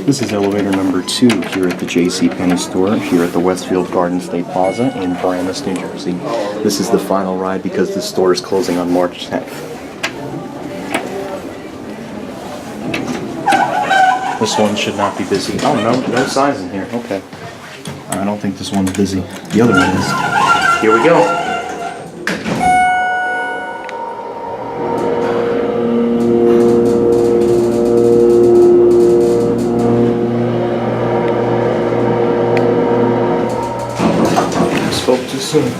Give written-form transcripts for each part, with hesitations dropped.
This is elevator number 2 here at the JCPenney store here at the Westfield Garden State Plaza in Paramus, New Jersey. This is the final ride because the store is closing on March 10th. This one should not be busy. Oh, no signs in here. Okay. I don't think this one's busy. The other one is. Here we go. Spoke too soon.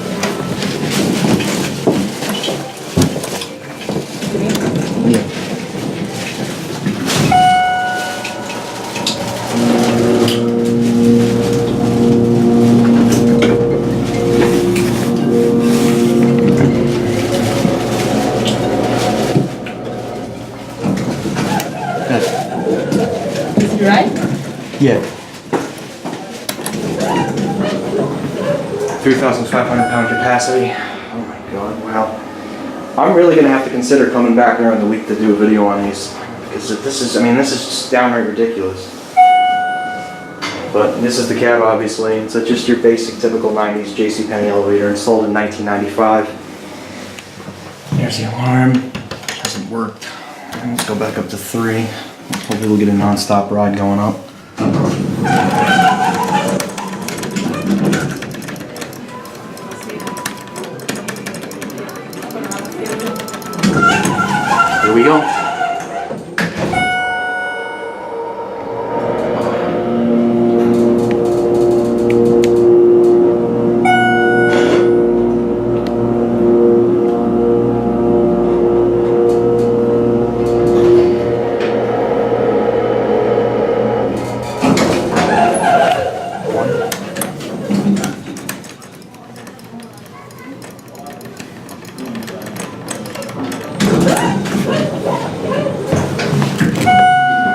Yeah. You right? Yeah. 3,500 pound capacity. Oh my god, wow. I'm really gonna have to consider coming back during the week to do a video on these. Because this is just downright ridiculous. But this is the cab, obviously. It's just your basic, typical 90s JCPenney elevator installed in 1995. There's the alarm. Hasn't worked. Let's go back up to 3. Hopefully we'll get a non-stop ride going up. Here we go.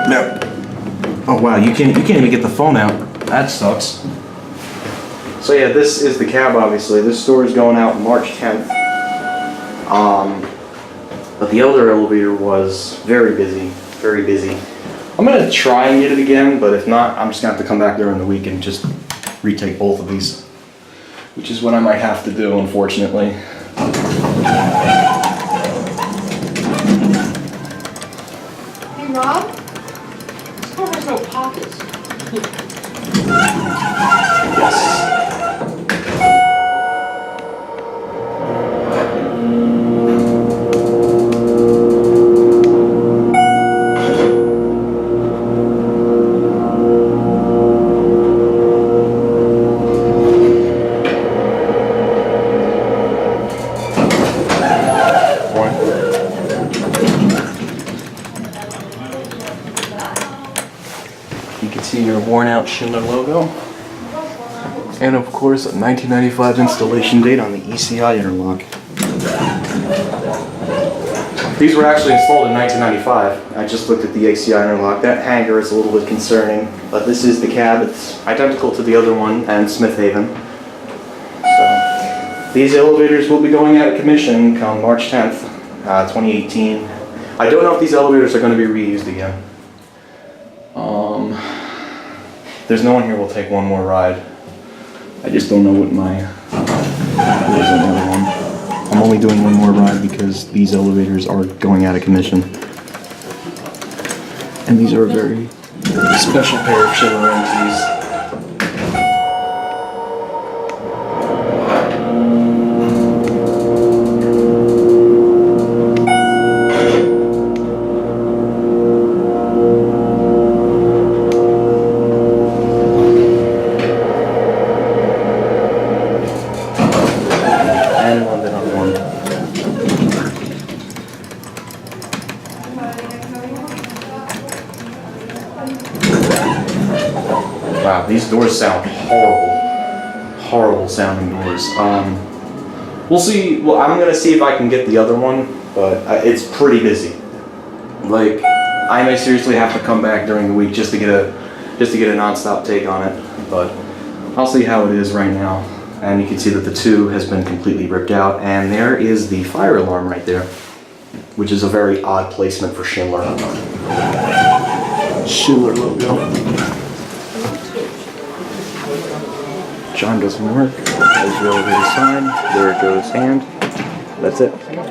No. Oh wow, you can't even get the phone out. That sucks. So yeah, this is the cab, obviously. This store is going out March 10th. But the other elevator was very busy, very busy. I'm gonna try and get it again, but if not, I'm just gonna have to come back during the week and just retake both of these, which is what I might have to do, unfortunately. Hey, Rob? This car has no pockets. Yes. You can see your worn out Schindler logo. And of course, a 1995 installation date on the ECI interlock. These were actually installed in 1995. I just looked at the ACI interlock. That hanger is a little bit concerning, but this is the cab. It's identical to the other one and Smith Haven. So, these elevators will be going out of commission come March 10th, 2018. I don't know if these elevators are going to be reused again. There's no one here who will take one more ride. I just don't know what my... There's another one. I'm only doing one more ride because these elevators are going out of commission. And these are a very special pair of Schindler MTs. Wow, these doors sound horrible. Horrible sounding doors. We'll see. Well, I'm gonna see if I can get the other one, but it's pretty busy. Like, I may seriously have to come back during the week just to get a non-stop take on it. But I'll see how it is right now. And you can see that the 2 has been completely ripped out, and there is the fire alarm right there, which is a very odd placement for Schindler. Schindler logo. John doesn't work. There's the elevator sign. There it goes, and that's it.